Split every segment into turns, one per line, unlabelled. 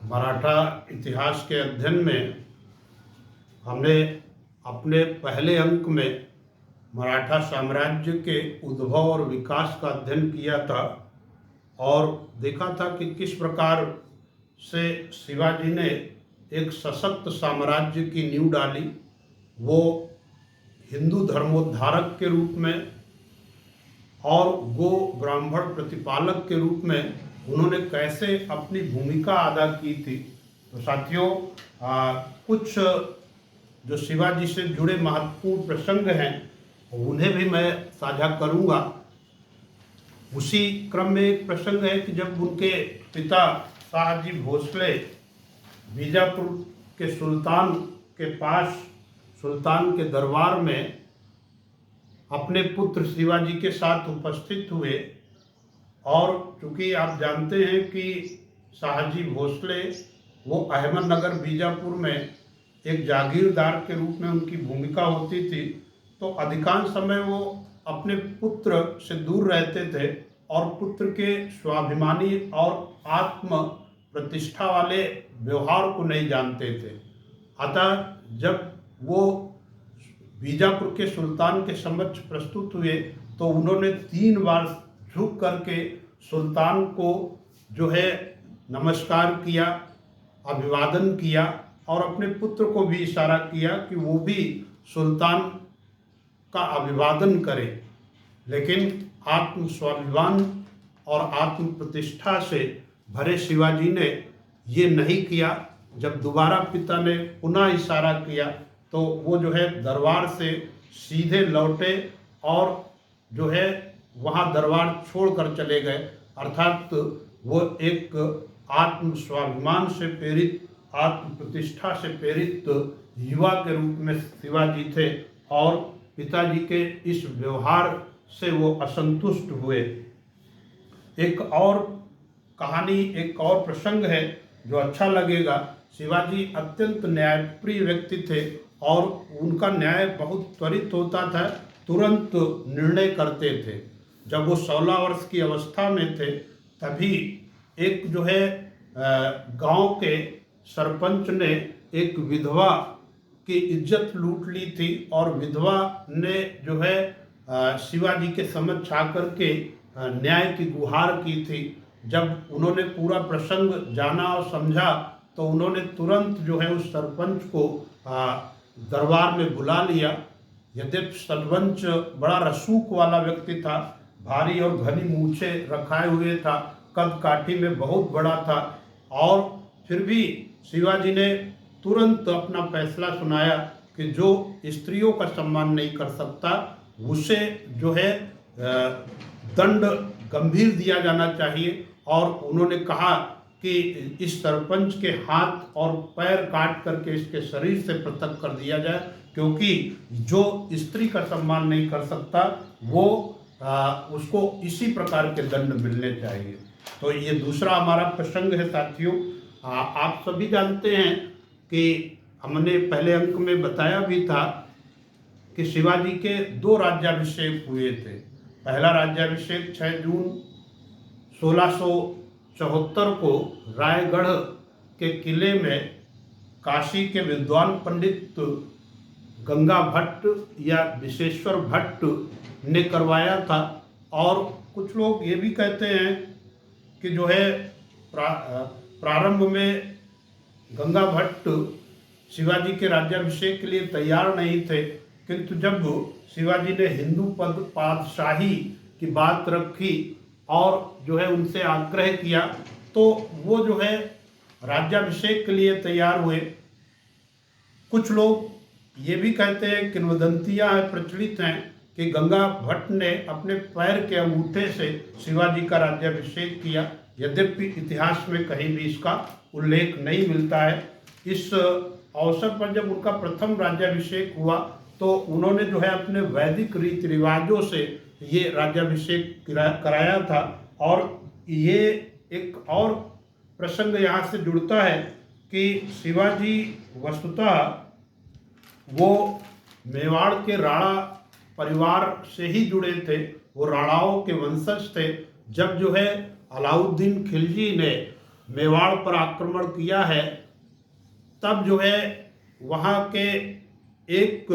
मराठा इतिहास के अध्ययन में हमने अपने पहले अंक में मराठा साम्राज्य के उद्भव और विकास का अध्ययन किया था और देखा था कि किस प्रकार से शिवाजी ने एक सशक्त साम्राज्य की नींव डाली। वो हिंदू धर्मोद्धारक के रूप में और गो ब्राह्मण प्रतिपालक के रूप में उन्होंने कैसे अपनी भूमिका अदा की थी। तो साथियों, कुछ जो शिवाजी से जुड़े महत्वपूर्ण प्रसंग हैं उन्हें भी मैं साझा करूंगा। उसी क्रम में एक प्रसंग है कि जब उनके पिता शाहजी भोसले बीजापुर के सुल्तान के पास, सुल्तान के दरबार में अपने पुत्र शिवाजी के साथ उपस्थित हुए। और चूँकि आप जानते हैं कि शाहजी भोसले वो अहमदनगर बीजापुर में एक जागीरदार के रूप में उनकी भूमिका होती थी, तो अधिकांश समय वो अपने पुत्र से दूर रहते थे और पुत्र के स्वाभिमानी और आत्म प्रतिष्ठा वाले व्यवहार को नहीं जानते थे। अतः जब वो बीजापुर के सुल्तान के समक्ष प्रस्तुत हुए तो उन्होंने 3 बार झुक करके सुल्तान को जो है नमस्कार किया, अभिवादन किया और अपने पुत्र को भी इशारा किया कि वो भी सुल्तान का अभिवादन करे। लेकिन आत्म स्वाभिमान और आत्म प्रतिष्ठा से भरे शिवाजी ने ये नहीं किया। जब दोबारा पिता ने पुनः इशारा किया तो वो जो है दरबार से सीधे लौटे और जो है वहाँ दरबार छोड़कर चले गए। अर्थात वो एक आत्म स्वाभिमान से प्रेरित, आत्म प्रतिष्ठा से प्रेरित युवा के रूप में शिवाजी थे और पिताजी के इस व्यवहार से वो असंतुष्ट हुए। एक और कहानी, एक और प्रसंग है जो अच्छा लगेगा। शिवाजी अत्यंत न्यायप्रिय व्यक्ति थे और उनका न्याय बहुत त्वरित होता था, तुरंत निर्णय करते थे। जब वो 16 वर्ष की अवस्था में थे तभी एक जो है गांव के सरपंच ने एक विधवा की इज्जत लूट ली थी और विधवा ने जो है शिवाजी के समक्ष आकर के न्याय की गुहार की थी। जब उन्होंने पूरा प्रसंग जाना और समझा तो उन्होंने तुरंत जो है उस सरपंच को दरबार में बुला लिया। यद्यपि सरपंच बड़ा रसूख वाला व्यक्ति था, भारी और घनी मूछे रखाए हुए था, कद काठी में बहुत बड़ा था, और फिर भी शिवाजी ने तुरंत अपना फैसला सुनाया कि जो स्त्रियों का सम्मान नहीं कर सकता उसे जो है दंड गंभीर दिया जाना चाहिए। और उन्होंने कहा कि इस सरपंच के हाथ और पैर काट करके इसके शरीर से पृथक कर दिया जाए, क्योंकि जो स्त्री का सम्मान नहीं कर सकता वो उसको इसी प्रकार के दंड मिलने चाहिए। तो ये दूसरा हमारा प्रसंग है साथियों। आप सभी जानते हैं कि हमने पहले अंक में बताया भी था कि शिवाजी के 2 राज्याभिषेक हुए थे। पहला राज्याभिषेक 6 जून 1674 को रायगढ़ के किले में काशी के विद्वान पंडित गंगा भट्ट या विश्वेश्वर भट्ट ने करवाया था। और कुछ लोग ये भी कहते हैं कि जो है प्रारंभ में गंगा भट्ट शिवाजी के राज्याभिषेक के लिए तैयार नहीं थे, किंतु जब शिवाजी ने हिंदू पातशाही की बात रखी और जो है उनसे आग्रह किया तो वो जो है राज्याभिषेक के लिए तैयार हुए। कुछ लोग ये भी कहते हैं, किंवदंतियाँ प्रचलित हैं कि गंगा भट्ट ने अपने पैर के अंगूठे से शिवाजी का राज्याभिषेक किया, यद्यपि इतिहास में कहीं भी इसका उल्लेख नहीं मिलता है। इस अवसर पर जब उनका प्रथम राज्याभिषेक हुआ तो उन्होंने जो है अपने वैदिक रीति रिवाजों से ये राज्याभिषेक कराया था। और ये एक और प्रसंग यहाँ से जुड़ता है कि शिवाजी वस्तुतः वो मेवाड़ के राणा परिवार से ही जुड़े थे, वो राणाओं के वंशज थे। जब जो है अलाउद्दीन खिलजी ने मेवाड़ पर आक्रमण किया है, तब जो है वहाँ के एक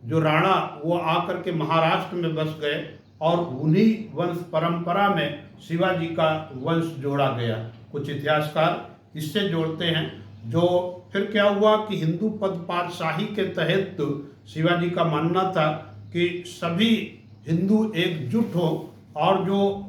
जो राणा वो आकर के महाराष्ट्र में बस गए और उन्हीं वंश परंपरा में शिवाजी का वंश जोड़ा गया। कुछ इतिहासकार इससे जोड़ते हैं। जो फिर क्या हुआ कि हिंदू पद पातशाही के तहत शिवाजी का मानना था कि सभी हिंदू एकजुट हो और जो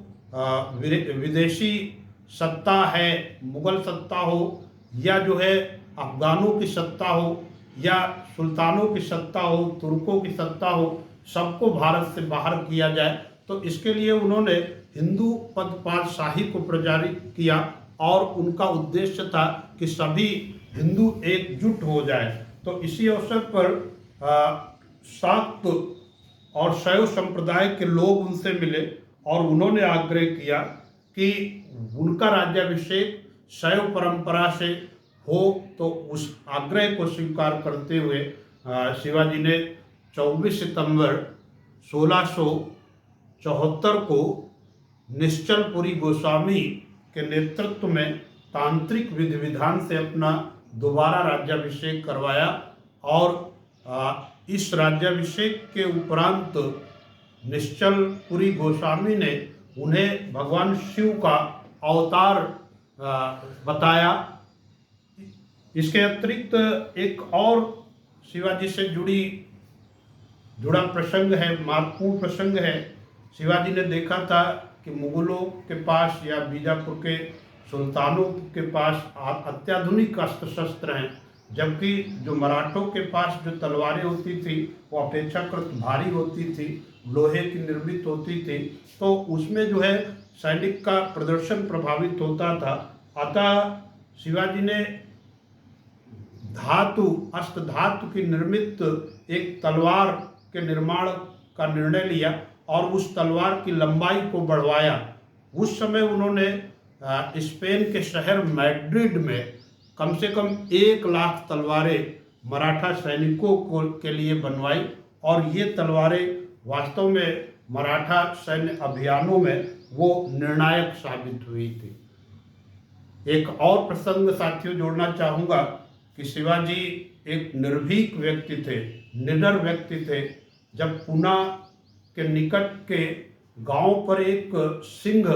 विदेशी सत्ता है, मुगल सत्ता हो या जो है अफगानों की सत्ता हो या सुल्तानों की सत्ता हो, तुर्कों की सत्ता हो, सबको भारत से बाहर किया जाए। तो इसके लिए उन्होंने हिंदू पद पातशाही को प्रचारित किया और उनका उद्देश्य था कि सभी हिंदू एकजुट हो जाए। तो इसी अवसर पर शाक्त और शैव संप्रदाय के लोग उनसे मिले और उन्होंने आग्रह किया कि उनका राज्याभिषेक शैव परंपरा से हो। तो उस आग्रह को स्वीकार करते हुए शिवाजी ने 24 सितंबर 1674 को निश्चलपुरी गोस्वामी के नेतृत्व में तांत्रिक विधि विधान से अपना दोबारा राज्याभिषेक करवाया और इस राज्याभिषेक के उपरांत निश्चलपुरी गोस्वामी ने उन्हें भगवान शिव का अवतार बताया। इसके अतिरिक्त एक और शिवाजी से जुड़ा प्रसंग है, महत्वपूर्ण प्रसंग है। शिवाजी ने देखा था कि मुगलों के पास या बीजापुर के सुल्तानों के पास अत्याधुनिक अस्त्र शस्त्र हैं, जबकि जो मराठों के पास जो तलवारें होती थी वो अपेक्षाकृत भारी होती थी, लोहे की निर्मित होती थी। तो उसमें जो है सैनिक का प्रदर्शन प्रभावित होता था। अतः शिवाजी ने अष्ट धातु की निर्मित एक तलवार के निर्माण का निर्णय लिया और उस तलवार की लंबाई को बढ़वाया। उस समय उन्होंने स्पेन के शहर मैड्रिड में कम से कम 1 लाख तलवारें मराठा सैनिकों के लिए बनवाई और ये तलवारें वास्तव में मराठा सैन्य अभियानों में वो निर्णायक साबित हुई थी। एक और प्रसंग साथियों जोड़ना चाहूँगा कि शिवाजी एक निर्भीक व्यक्ति थे, निडर व्यक्ति थे। जब पूना के निकट के गांव पर एक सिंह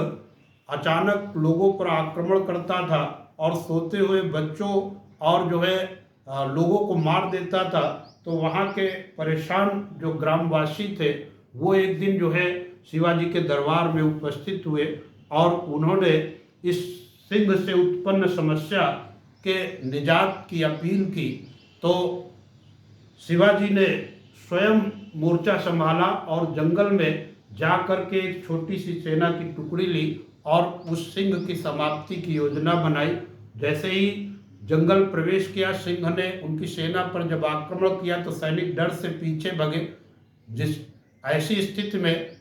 अचानक लोगों पर आक्रमण करता था और सोते हुए बच्चों और जो है लोगों को मार देता था, तो वहाँ के परेशान जो ग्रामवासी थे वो एक दिन जो है शिवाजी के दरबार में उपस्थित हुए और उन्होंने इस सिंह से उत्पन्न समस्या के निजात की अपील की। तो शिवाजी ने स्वयं मोर्चा संभाला और जंगल में जा कर के एक छोटी सी सेना की टुकड़ी ली और उस सिंह की समाप्ति की योजना बनाई। जैसे ही जंगल प्रवेश किया सिंह ने उनकी सेना पर जब आक्रमण किया तो सैनिक डर से पीछे भगे। जिस ऐसी स्थिति में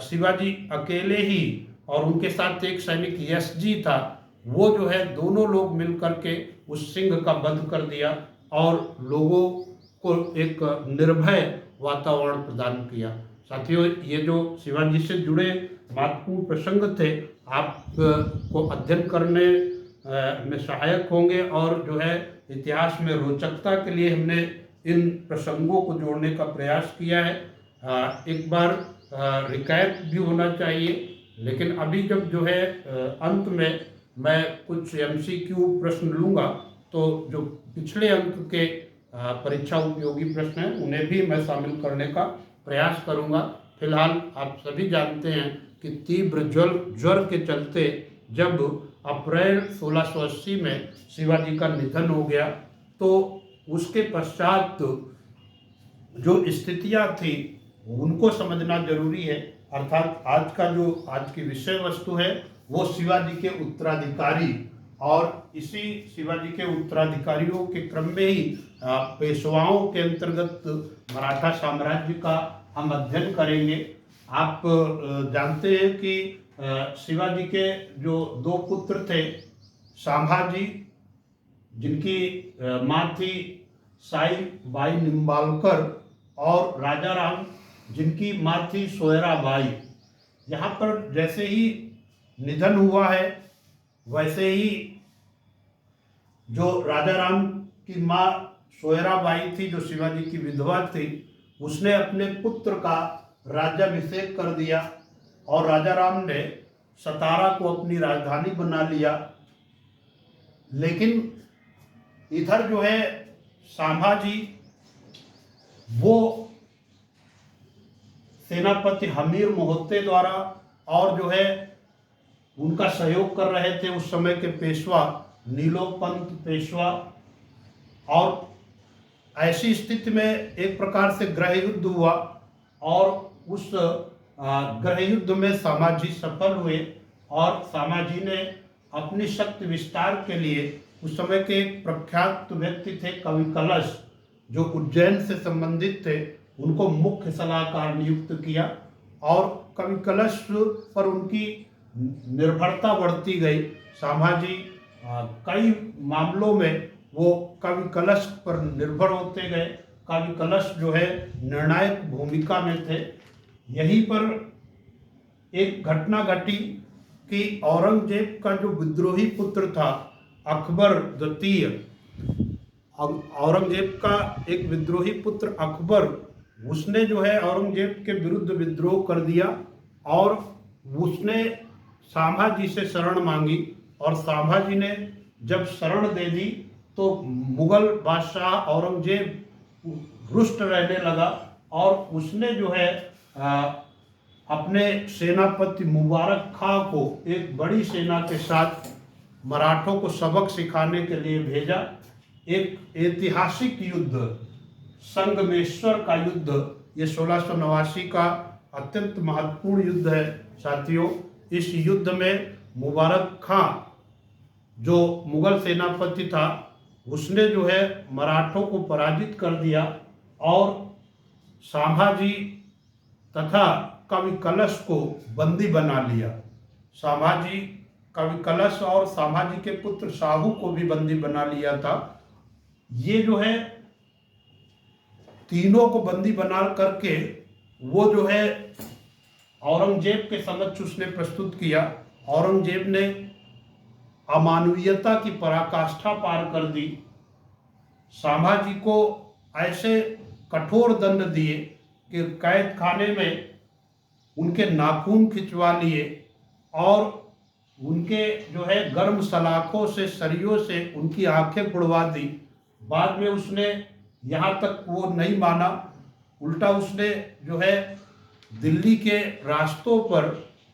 शिवाजी अकेले ही और उनके साथ एक सैनिक यश जी था, वो जो है दोनों लोग मिलकर के उस सिंह का वध कर दिया और लोगों को एक निर्भय वातावरण प्रदान किया। साथियों, ये जो शिवाजी से जुड़े महत्वपूर्ण प्रसंग थे आपको अध्ययन करने में सहायक होंगे और जो है इतिहास में रोचकता के लिए हमने इन प्रसंगों को जोड़ने का प्रयास किया है। एक बार रिकैप भी होना चाहिए, लेकिन अभी जब जो है अंत में मैं कुछ MCQ प्रश्न लूँगा तो जो पिछले अंक के परीक्षा उपयोगी प्रश्न हैं उन्हें भी मैं शामिल करने का प्रयास करूँगा। फिलहाल आप सभी जानते हैं कि तीव्र ज्वर के चलते जब अप्रैल 1680 में शिवाजी का निधन हो गया तो उसके पश्चात जो स्थितियाँ थी उनको समझना जरूरी है। अर्थात आज की विषय वस्तु है वो शिवाजी के उत्तराधिकारी, और इसी शिवाजी के उत्तराधिकारियों के क्रम में ही पेशवाओं के अंतर्गत मराठा साम्राज्य का हम अध्ययन करेंगे। आप जानते हैं कि शिवाजी के जो 2 पुत्र थे, संभाजी जिनकी माँ थी साई बाई निम्बालकर और राजा राम जिनकी माँ थी सोयराबाई। यहाँ पर जैसे ही निधन हुआ है वैसे ही जो राजा राम की माँ सोयराबाई थी, जो शिवाजी की विधवा थी, उसने अपने पुत्र का राज्याभिषेक कर दिया और राजा राम ने सतारा को अपनी राजधानी बना लिया। लेकिन इधर जो है संभाजी वो सेनापति हमीर मोहिते द्वारा और जो है उनका सहयोग कर रहे थे उस समय के पेशवा नीलोपंत पेशवा। और ऐसी स्थिति में एक प्रकार से गृह युद्ध हुआ और उस गृह युद्ध में संभाजी सफल हुए और संभाजी ने अपनी शक्ति विस्तार के लिए उस समय के एक प्रख्यात व्यक्ति थे कवि कलश, जो उज्जैन से संबंधित थे, उनको मुख्य सलाहकार नियुक्त किया और कवि कलश पर उनकी निर्भरता बढ़ती गई। संभाजी कई मामलों में वो कवि कलश पर निर्भर होते गए। कवि कलश जो है निर्णायक भूमिका में थे। यहीं पर एक घटना घटी कि औरंगजेब का जो विद्रोही पुत्र था अकबर द्वितीय, औरंगजेब का एक विद्रोही पुत्र अकबर, उसने जो है औरंगजेब के विरुद्ध विद्रोह कर दिया और उसने संभाजी से शरण मांगी और संभाजी ने जब शरण दे दी तो मुगल बादशाह औरंगजेब रुष्ट रहने लगा और उसने जो है अपने सेनापति मुबारक खां को एक बड़ी सेना के साथ मराठों को सबक सिखाने के लिए भेजा। एक ऐतिहासिक युद्ध, संगमेश्वर का युद्ध, ये 1689 का अत्यंत महत्वपूर्ण युद्ध है साथियों। इस युद्ध में मुबारक खां जो मुगल सेनापति था, उसने जो है मराठों को पराजित कर दिया और संभाजी तथा कवि कलश को बंदी बना लिया। संभाजी कवि कलश और संभाजी के पुत्र शाहू को भी बंदी बना लिया था। ये जो है तीनों को बंदी बना करके वो जो है औरंगजेब के समक्ष उसने प्रस्तुत किया। औरंगजेब ने अमानवीयता की पराकाष्ठा पार कर दी। संभाजी को ऐसे कठोर दंड दिए कि कैद खाने में उनके नाखून खिंचवा लिए और उनके जो है गर्म सलाखों से सरियों से उनकी आंखें बुड़वा दी। बाद में उसने यहाँ तक वो नहीं माना, उल्टा उसने जो है दिल्ली के रास्तों पर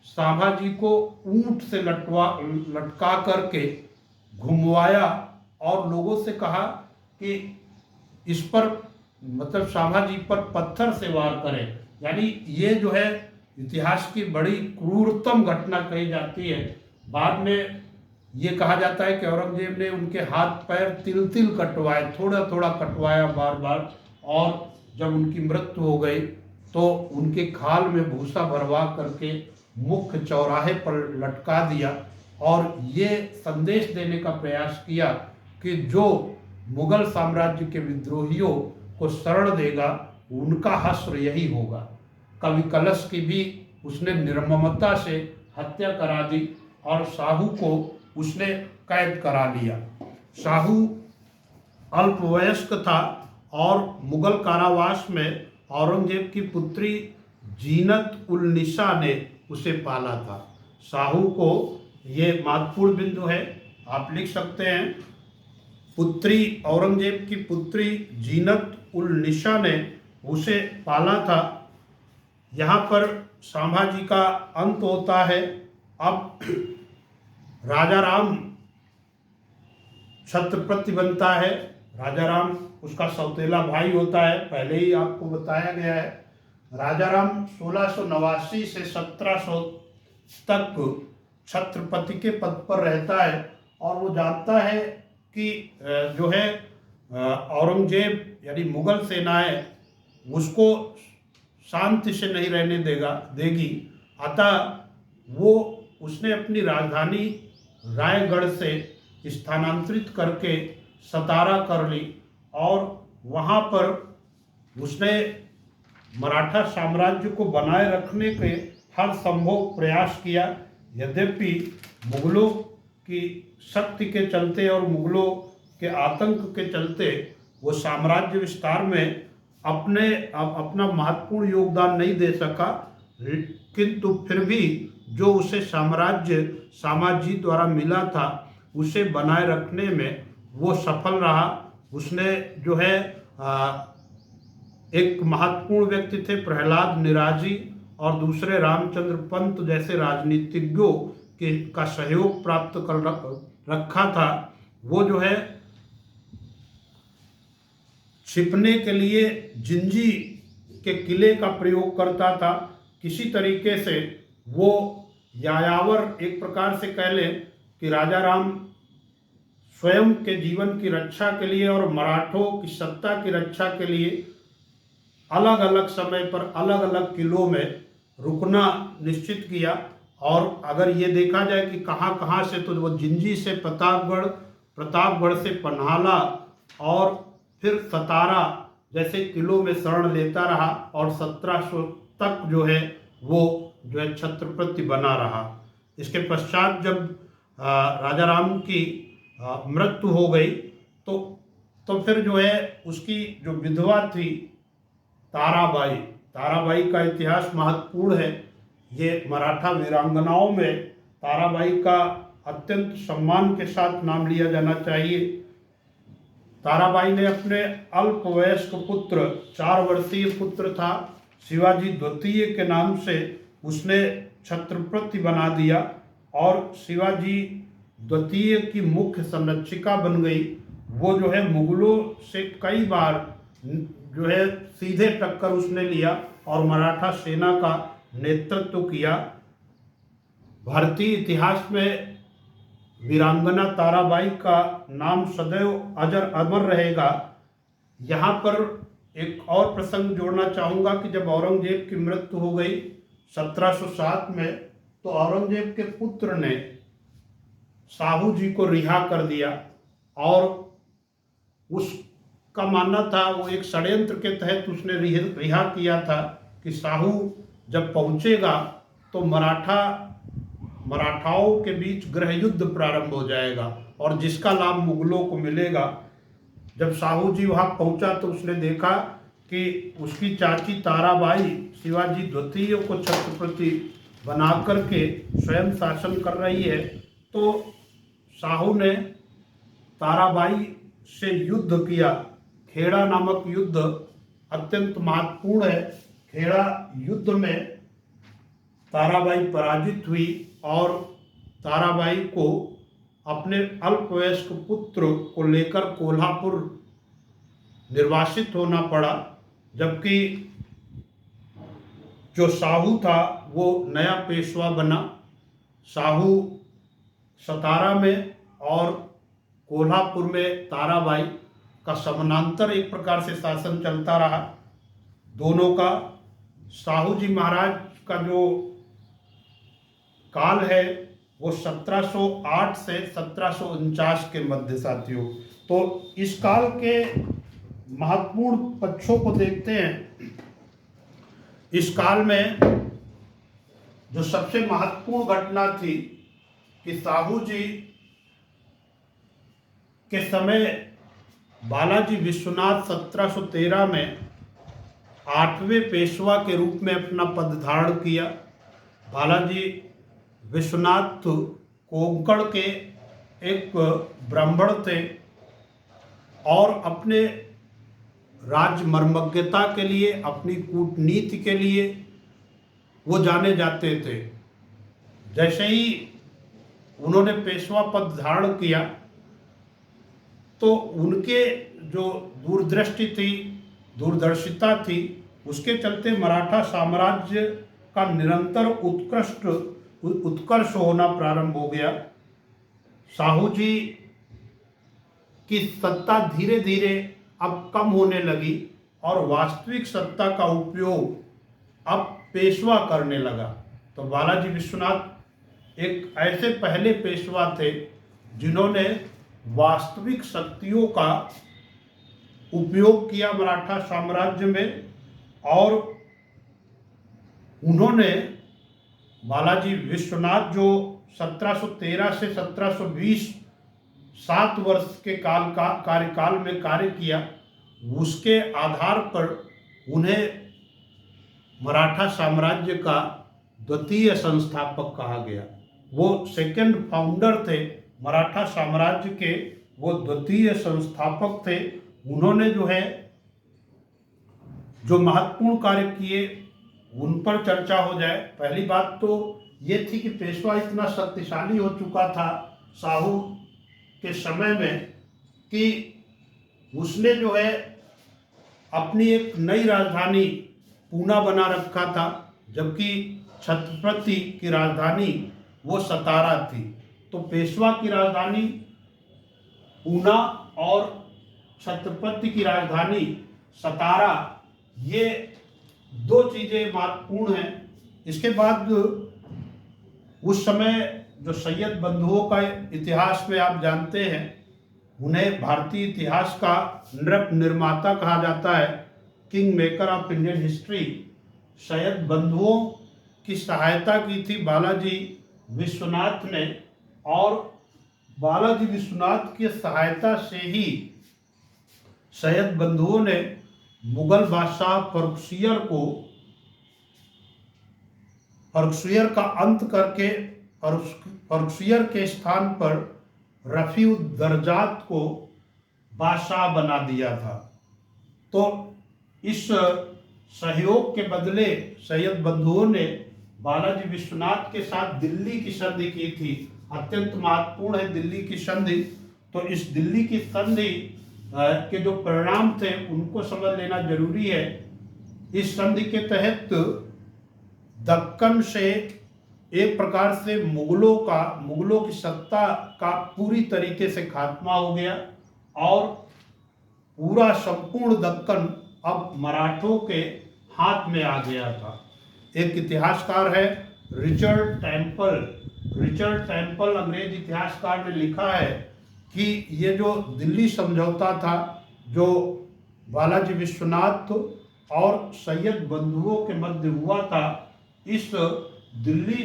संभाजी को ऊंट से लटका करके घुमवाया और लोगों से कहा कि इस पर मतलब संभाजी पर पत्थर से वार करें। यानी ये जो है इतिहास की बड़ी क्रूरतम घटना कही जाती है। बाद में ये कहा जाता है कि औरंगजेब ने उनके हाथ पैर तिल तिल कटवाए, थोड़ा थोड़ा कटवाया बार बार, और जब उनकी मृत्यु हो गई तो उनके खाल में भूसा भरवा करके मुख्य चौराहे पर लटका दिया और ये संदेश देने का प्रयास किया कि जो मुगल साम्राज्य के विद्रोहियों को शरण देगा उनका हश्र यही होगा। कवि कलश की भी उसने निर्ममता से हत्या करा दी और शाहू को उसने कैद करा लिया। शाहू अल्पवयस्क था और मुगल कारावास में औरंगजेब की पुत्री जीनत उल निसा ने उसे पाला था। शाहू को, ये महत्वपूर्ण बिंदु है, आप लिख सकते हैं, पुत्री औरंगजेब की पुत्री जीनत उल निसा ने उसे पाला था। यहाँ पर संभाजी का अंत होता है। अब राजा राम छत्रपति बनता है। राजा राम उसका सौतेला भाई होता है, पहले ही आपको बताया गया है। राजा राम 1689 से 1700 तक छत्रपति के पद पर रहता है और वो जानता है कि जो है औरंगजेब यानी मुगल सेनाएं उसको शांति से नहीं रहने देगी। अतः वो उसने अपनी राजधानी रायगढ़ से स्थानांतरित करके सतारा कर ली और वहाँ पर उसने मराठा साम्राज्य को बनाए रखने के हर संभव प्रयास किया। यद्यपि मुगलों की शक्ति के चलते और मुगलों के आतंक के चलते वो साम्राज्य विस्तार में अपना महत्वपूर्ण योगदान नहीं दे सका, किंतु फिर भी जो उसे साम्राज्य सामाजी द्वारा मिला था उसे बनाए रखने में वो सफल रहा। उसने जो है एक महत्वपूर्ण व्यक्ति थे प्रहलाद निराजी और दूसरे रामचंद्र पंत जैसे राजनीतिज्ञों का सहयोग प्राप्त कर रखा था। वो जो है छिपने के लिए जिंजी के किले का प्रयोग करता था। किसी तरीके से वो यायावर एक प्रकार से कह लें कि राजा राम स्वयं के जीवन की रक्षा के लिए और मराठों की सत्ता की रक्षा के लिए अलग अलग समय पर अलग अलग किलों में रुकना निश्चित किया। और अगर ये देखा जाए कि कहाँ कहाँ से, तो वो जिंजी से प्रतापगढ़ से पन्हाला और फिर सतारा जैसे किलों में शरण लेता रहा और 1700 तक जो है वो जो है छत्रपति बना रहा। इसके पश्चात जब राजा राम की मृत्यु हो गई तो फिर जो है उसकी जो विधवा थी ताराबाई का इतिहास महत्वपूर्ण है। ये मराठा वीरांगनाओं में ताराबाई का अत्यंत सम्मान के साथ नाम लिया जाना चाहिए। ताराबाई ने अपने अल्पवयस्क पुत्र 4 वर्षीय पुत्र था शिवाजी द्वितीय के नाम से उसने छत्रपति बना दिया और शिवाजी द्वितीय की मुख्य संरक्षिका बन गई। वो जो है मुगलों से कई बार जो है सीधे टक्कर उसने लिया और मराठा सेना का नेतृत्व किया। भारतीय इतिहास में वीरांगना ताराबाई का नाम सदैव अजर अमर रहेगा। यहाँ पर एक और प्रसंग जोड़ना चाहूँगा कि जब औरंगजेब की मृत्यु हो गई 1707 में, तो औरंगजेब के पुत्र ने साहू जी को रिहा कर दिया और उसका मानना था, वो एक षड्यंत्र के तहत उसने रिहा किया था कि साहू जब पहुँचेगा तो मराठाओं के बीच गृह युद्ध प्रारंभ हो जाएगा और जिसका लाभ मुगलों को मिलेगा। जब साहू जी वहाँ पहुँचा तो उसने देखा कि उसकी चाची ताराबाई शिवाजी द्वितीय को छत्रपति बना करके स्वयं शासन कर रही है। तो साहू ने ताराबाई से युद्ध किया। खेड़ा नामक युद्ध अत्यंत महत्वपूर्ण है। खेड़ा युद्ध में ताराबाई पराजित हुई और ताराबाई को अपने अल्पवयस्क पुत्र को लेकर कोल्हापुर निर्वासित होना पड़ा, जबकि जो साहू था वो नया पेशवा बना। साहू सतारा में और कोल्हापुर में ताराबाई का समानांतर एक प्रकार से शासन चलता रहा दोनों का। साहू जी महाराज का जो काल है वो 1708 से 1749 के मध्य साथियों। तो इस काल के महत्वपूर्ण पक्षों को देखते हैं। इस काल में जो सबसे महत्वपूर्ण घटना थी कि साहू जी के समय बालाजी विश्वनाथ 1713 में 8वें पेशवा के रूप में अपना पद धारण किया। बालाजी विश्वनाथ कोंकण के एक ब्राह्मण थे और अपने राजमर्मज्ञता के लिए, अपनी कूटनीति के लिए वो जाने जाते थे। जैसे ही उन्होंने पेशवा पद धारण किया तो उनके जो दूरदृष्टि थी, दूरदर्शिता थी, उसके चलते मराठा साम्राज्य का निरंतर उत्कर्ष होना प्रारंभ हो गया। साहू जी की सत्ता धीरे धीरे अब कम होने लगी और वास्तविक सत्ता का उपयोग अब पेशवा करने लगा। तो बालाजी विश्वनाथ एक ऐसे पहले पेशवा थे जिन्होंने वास्तविक शक्तियों का उपयोग किया मराठा साम्राज्य में, और उन्होंने बालाजी विश्वनाथ जो 1713 से 1720 7 वर्ष के कार्यकाल में कार्य किया, उसके आधार पर उन्हें मराठा साम्राज्य का द्वितीय संस्थापक कहा गया। वो सेकंड फाउंडर थे मराठा साम्राज्य के, वो द्वितीय संस्थापक थे। उन्होंने जो महत्वपूर्ण कार्य किए उन पर चर्चा हो जाए। पहली बात तो ये थी कि पेशवा इतना शक्तिशाली हो चुका था शाहू के समय में कि उसने अपनी एक नई राजधानी पूना बना रखा था, जबकि छत्रपति की राजधानी वो सतारा थी। तो पेशवा की राजधानी पूना और छत्रपति की राजधानी सतारा, ये दो चीज़ें महत्वपूर्ण हैं। इसके बाद उस समय जो सैयद बंधुओं का इतिहास में आप जानते हैं, उन्हें भारतीय इतिहास का नृप निर्माता कहा जाता है, king maker of Indian history. Syed बंधुओं की सहायता की थी बालाजी विश्वनाथ ने, और बालाजी विश्वनाथ की सहायता से ही सैयद बंधुओं ने मुगल बादशाह फर्रुखसियर का अंत करके फर्रुखसियर के स्थान पर रफ़ी-उद-दरजात को बादशाह बना दिया था। तो इस सहयोग के बदले सैयद बंधुओं ने बालाजी विश्वनाथ के साथ दिल्ली की संधि की थी। अत्यंत महत्वपूर्ण है दिल्ली की संधि। तो इस दिल्ली की संधि के जो परिणाम थे उनको समझ लेना जरूरी है। इस संधि के तहत दक्कन से एक प्रकार से मुगलों की सत्ता का पूरी तरीके से खात्मा हो गया, और पूरा संपूर्ण दक्कन अब मराठों के हाथ में आ गया था। एक इतिहासकार है रिचर्ड टेम्पल, अंग्रेज इतिहासकार ने लिखा है कि ये जो दिल्ली समझौता था, जो बालाजी विश्वनाथ और सैयद बंधुओं के मध्य हुआ था, इस दिल्ली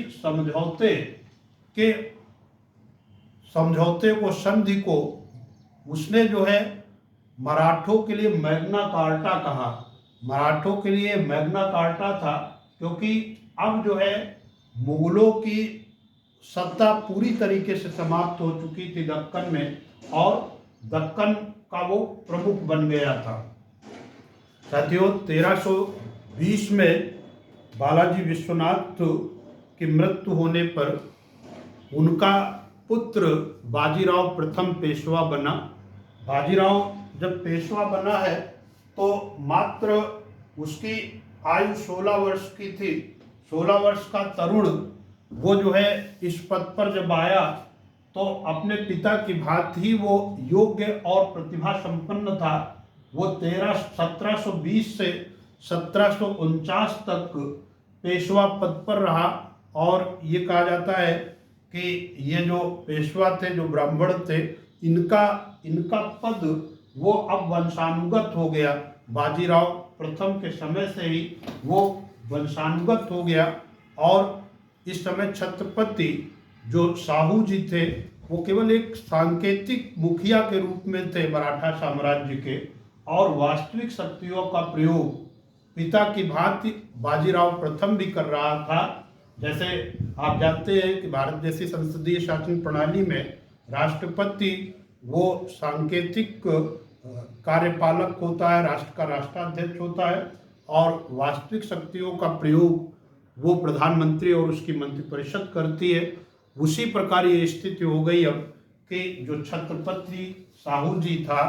समझौते को संधि को उसने मराठों के लिए मैग्ना कार्टा कहा। मराठों के लिए मैग्ना कार्टा था क्योंकि अब मुगलों की सत्ता पूरी तरीके से समाप्त हो चुकी थी दक्कन में, और दक्कन का वो प्रमुख बन गया था। साथियों, 1320 में बालाजी विश्वनाथ की मृत्यु होने पर उनका पुत्र बाजीराव प्रथम पेशवा बना। बाजीराव जब पेशवा बना है तो मात्र उसकी आयु 16 वर्ष की थी। 16 वर्ष का तरुण वो इस पद पर जब आया तो अपने पिता की भांति ही वो योग्य और प्रतिभा संपन्न था। वो 1720 से 1749 तक पेशवा पद पर रहा, और ये कहा जाता है कि ये जो पेशवा थे, जो ब्राह्मण थे, इनका पद वो अब वंशानुगत हो गया। बाजीराव प्रथम के समय से ही वो वंशानुगत हो गया, और इस समय छत्रपति जो साहू जी थे वो केवल एक सांकेतिक मुखिया के रूप में थे मराठा साम्राज्य के, और वास्तविक शक्तियों का प्रयोग पिता की भांति बाजीराव प्रथम भी कर रहा था। जैसे आप जानते हैं कि भारत जैसी संसदीय शासन प्रणाली में राष्ट्रपति वो सांकेतिक कार्यपालक होता है, राष्ट्र का राष्ट्राध्यक्ष होता है, और वास्तविक शक्तियों का प्रयोग वो प्रधानमंत्री और उसकी मंत्रिपरिषद करती है। उसी प्रकार ये स्थिति हो गई अब कि जो छत्रपति साहू जी था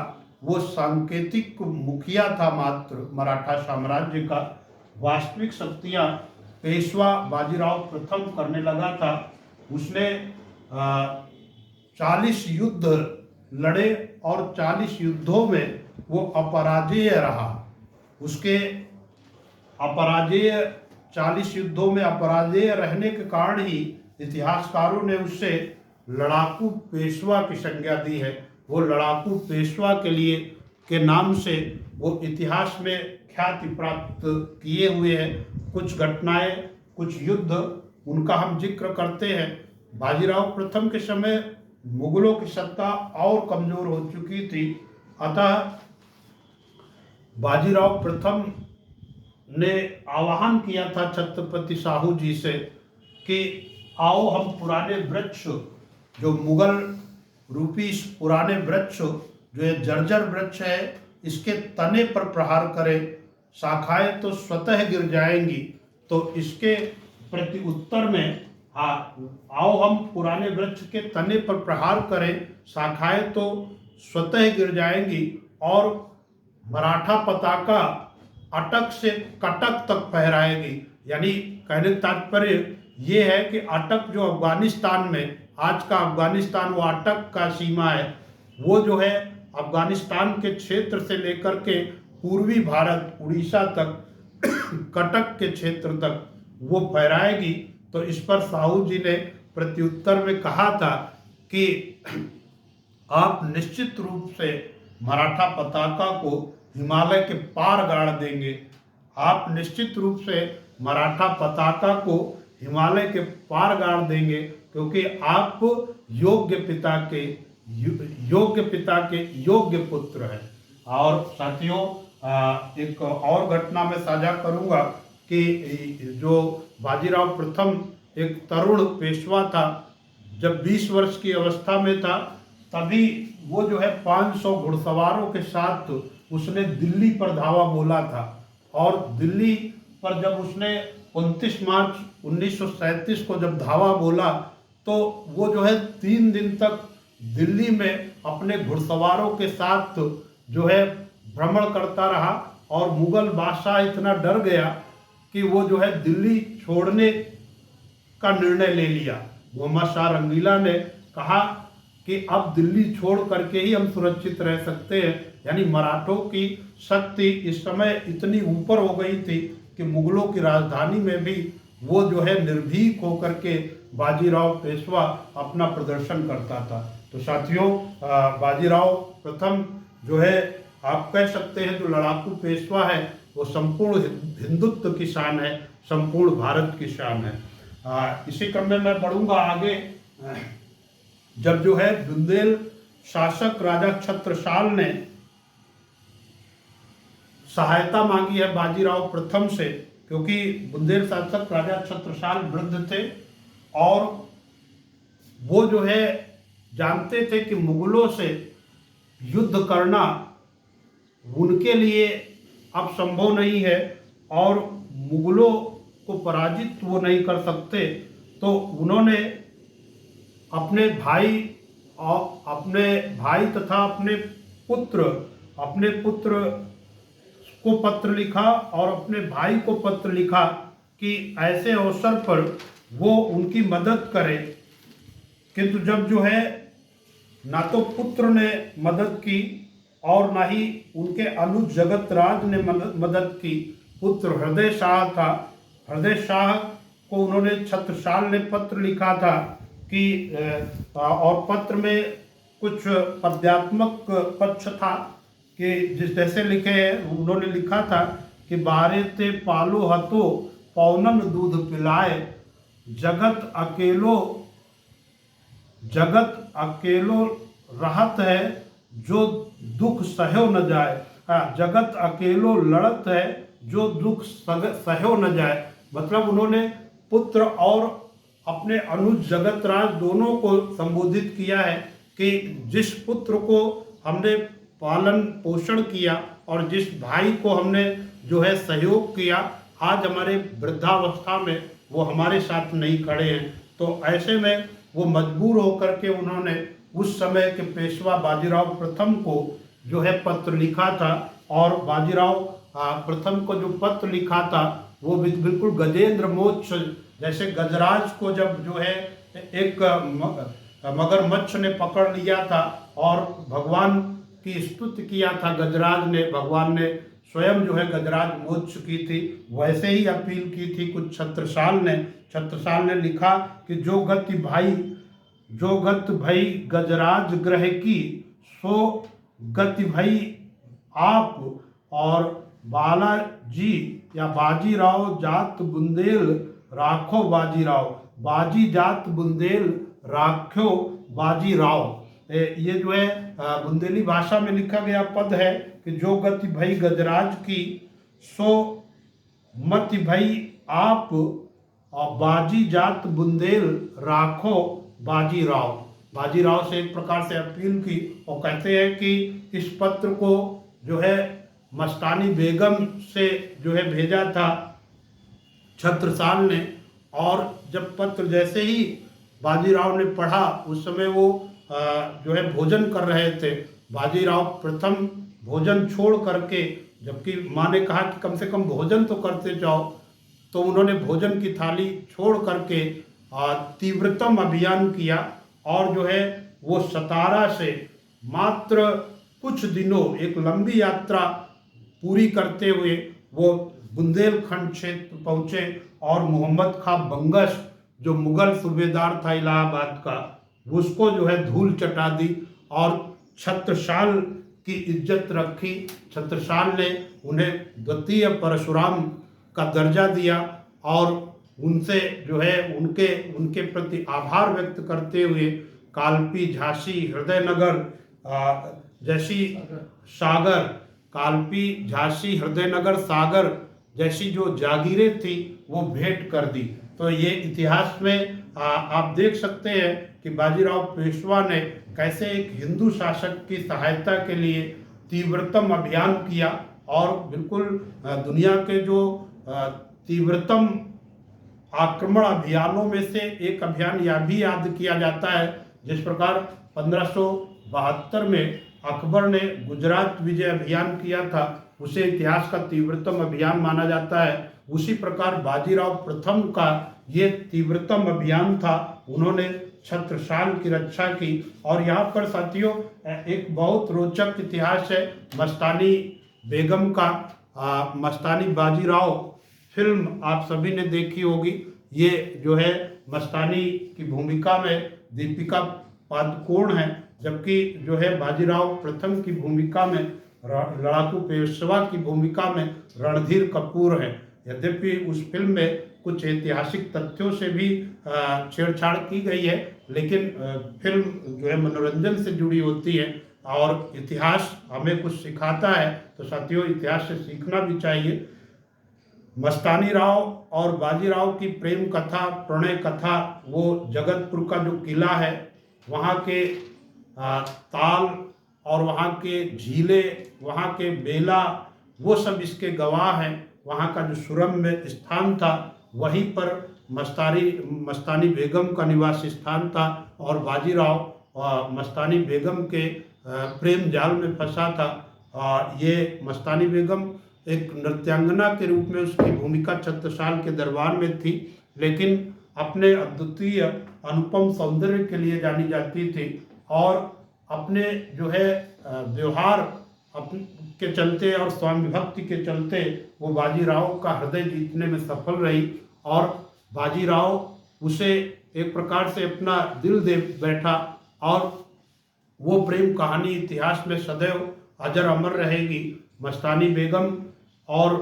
वो सांकेतिक मुखिया था मात्र मराठा साम्राज्य का। वास्तविक शक्तियाँ पेशवा बाजीराव प्रथम करने लगा था। उसने 40 युद्ध लड़े और 40 युद्धों में वो अपराजेय रहा। उसके 40 युद्धों में अपराजेय रहने के कारण ही इतिहासकारों ने उससे लड़ाकू पेशवा की संज्ञा दी है। वो लड़ाकू पेशवा के नाम से वो इतिहास में ख्याति प्राप्त किए हुए हैं। कुछ घटनाएं, कुछ युद्ध, उनका हम जिक्र करते हैं। बाजीराव प्रथम के समय मुगलों की सत्ता और कमजोर हो चुकी थी। अतः बाजीराव प्रथम ने आह्वान किया था छत्रपति साहू जी से कि आओ हम पुराने वृक्ष, जो मुगल रूपी इस पुराने वृक्ष, जो ये जर्जर वृक्ष है, इसके तने पर प्रहार करें, शाखाएं तो स्वतः गिर जाएंगी। तो इसके प्रति उत्तर में आओ हम पुराने वृक्ष के तने पर प्रहार करें, शाखाएं तो स्वतः गिर जाएंगी और मराठा पताका अटक से कटक तक फहराएगी। यानी कहने का तात्पर्य ये है कि अटक जो अफगानिस्तान में, आज का अफगानिस्तान वो अटक का सीमा है, वो जो है अफगानिस्तान के क्षेत्र से लेकर के पूर्वी भारत उड़ीसा तक कटक के क्षेत्र तक वो फहराएगी। तो इस पर साहू जी ने प्रत्युत्तर में कहा था कि आप निश्चित रूप से मराठा पताका को हिमालय के पार गाड़ देंगे, आप निश्चित रूप से मराठा पताका को हिमालय के पार गाड़ देंगे, क्योंकि आप योग्य पिता के योग्य पुत्र हैं। और साथियों, एक और घटना में साझा करूंगा कि जो बाजीराव प्रथम एक तरुण पेशवा था, जब 20 वर्ष की अवस्था में था, तभी वो जो है 500 घुड़सवारों के साथ उसने दिल्ली पर धावा बोला था। और दिल्ली पर जब उसने 29 मार्च 1937 को जब धावा बोला, तो वो जो है 3 दिन तक दिल्ली में अपने घुड़सवारों के साथ जो है भ्रमण करता रहा। और मुगल बादशाह इतना डर गया कि वो जो है दिल्ली छोड़ने का निर्णय ले लिया। मोहम्मद शाह रंगीला ने कहा कि अब दिल्ली छोड़ करके ही हम सुरक्षित रह सकते हैं। यानी मराठों की शक्ति इस समय इतनी ऊपर हो गई थी कि मुगलों की राजधानी में भी वो जो है निर्भीक होकर के बाजीराव पेशवा अपना प्रदर्शन करता था। तो साथियों, बाजीराव प्रथम जो है आप कह सकते हैं जो लड़ाकू पेशवा है, वो संपूर्ण हिंदुत्व की शान है, संपूर्ण भारत की शान है। इसी क्रम में मैं बढ़ूंगा आगे। जब जो है बुंदेल शासक राजा छत्रसाल ने सहायता मांगी है बाजीराव प्रथम से, क्योंकि बुंदेल शासक राजा छत्रसाल वृद्ध थे और वो जो है जानते थे कि मुगलों से युद्ध करना उनके लिए अब संभव नहीं है और मुगलों को पराजित वो नहीं कर सकते। तो उन्होंने अपने भाई तथा अपने पुत्र को पत्र लिखा और अपने भाई को पत्र लिखा कि ऐसे अवसर पर वो उनकी मदद करे। किंतु जब जो है ना तो पुत्र ने मदद की और ना ही उनके अनुज जगतराज ने मदद की। पुत्र हृदय शाह था। हृदय शाह को उन्होंने छत्रसाल ने पत्र लिखा था कि और पत्र में कुछ पद्यात्मक पक्ष था कि जिस जैसे लिखे हैं, उन्होंने लिखा था कि बारे ते पालो हतो पौनन दूध पिलाए, जगत अकेलो रहत है जो दुख सहयो न जाए। जगत अकेलो लड़त है जो दुख सहयो न जाए। मतलब उन्होंने पुत्र और अपने अनुज जगतराज दोनों को संबोधित किया है कि जिस पुत्र को हमने पालन पोषण किया और जिस भाई को हमने जो है सहयोग किया, आज हमारे वृद्धावस्था में वो हमारे साथ नहीं खड़े हैं। तो ऐसे में वो मजबूर होकर के उन्होंने उस समय के पेशवा बाजीराव प्रथम को जो है पत्र लिखा था। और बाजीराव प्रथम को जो पत्र लिखा था वो बिल्कुल गजेंद्र मोक्ष, जैसे गजराज को जब जो है एक मगरमच्छ ने पकड़ लिया था और भगवान की स्तुति किया था गजराज ने, भगवान ने स्वयं जो है गजराज मोक्ष की थी, वैसे ही अपील की थी कुछ छत्रसाल ने लिखा कि जो गति भई गजराज ग्रह की, सो गति भई आप और बालाजी या बाजीराव जात बुंदेल राखो बाजीराव, बाजी जात बुंदेल राख्यो बाजीराव। ये जो है बुंदेली भाषा में लिखा गया पद है कि जो गति भई गजराज की, सो मति भई आप, और बाजी जात बुंदेल राखो बाजीराव। बाजीराव से एक प्रकार से अपील की और कहते हैं कि इस पत्र को जो है मस्तानी बेगम से जो है भेजा था छत्रसाल ने, और जब पत्र जैसे ही बाजीराव ने पढ़ा, उस समय वो जो है भोजन कर रहे थे। बाजीराव प्रथम भोजन छोड़ करके, जबकि माँ ने कहा कि कम से कम भोजन तो करते जाओ, तो उन्होंने भोजन की थाली छोड़ करके तीव्रतम अभियान किया और जो है वो सतारा से मात्र कुछ दिनों एक लंबी यात्रा पूरी करते हुए वो बुंदेलखंड क्षेत्र पहुँचे और मोहम्मद खां बंगश जो मुगल सूबेदार था इलाहाबाद का, उसको जो है धूल चटा दी और छत्रसाल की इज्जत रखी। छत्रसाल ने उन्हें द्वितीय परशुराम का दर्जा दिया और उनसे जो है उनके प्रति आभार व्यक्त करते हुए कालपी, झांसी, हृदयनगर जैसी सागर, कालपी, झांसी, हृदयनगर, सागर जैसी जो जागीरें थी वो भेंट कर दी। तो ये इतिहास में आप देख सकते हैं कि बाजीराव पेशवा ने कैसे एक हिंदू शासक की सहायता के लिए तीव्रतम अभियान किया और बिल्कुल दुनिया के जो तीव्रतम आक्रमण अभियानों में से एक अभियान यह भी याद किया जाता है, जिस प्रकार 1572 में अकबर ने गुजरात विजय अभियान किया था, उसे इतिहास का तीव्रतम अभियान माना जाता है। उसी प्रकार बाजीराव प्रथम का ये तीव्रतम अभियान था, उन्होंने छत्रसाल की रक्षा की। और यहाँ पर साथियों एक बहुत रोचक इतिहास है मस्तानी बेगम का। मस्तानी बाजीराव फिल्म आप सभी ने देखी होगी। ये जो है मस्तानी की भूमिका में दीपिका पादुकोण है, जबकि जो है बाजीराव प्रथम की भूमिका में लड़ाकू पेशवा की भूमिका में रणधीर कपूर है। यद्यपि उस फिल्म में कुछ ऐतिहासिक तथ्यों से भी छेड़छाड़ की गई है, लेकिन फिल्म जो है मनोरंजन से जुड़ी होती है और इतिहास हमें कुछ सिखाता है, तो साथियों इतिहास से सीखना भी चाहिए। मस्तानी राव और बाजीराव की प्रेम कथा, प्रणय कथा, वो जगतपुर का जो किला है वहाँ के ताल और वहाँ के झीलें, वहाँ के बेला, वो सब इसके गवाह हैं। वहाँ का जो सुरम्य स्थान था वहीं पर मस्तानी बेगम का निवास स्थान था और बाजीराव मस्तानी बेगम के प्रेम जाल में फंसा था। ये मस्तानी बेगम एक नृत्यांगना के रूप में उसकी भूमिका छत्रसाल के दरबार में थी, लेकिन अपने अद्वितीय अनुपम सौंदर्य के लिए जानी जाती थी और अपने जो है व्यवहार के चलते और स्वामी भक्ति के चलते वो बाजीराव का हृदय जीतने में सफल रही और बाजीराव उसे एक प्रकार से अपना दिल दे बैठा और वो प्रेम कहानी इतिहास में सदैव अजर अमर रहेगी। मस्तानी बेगम और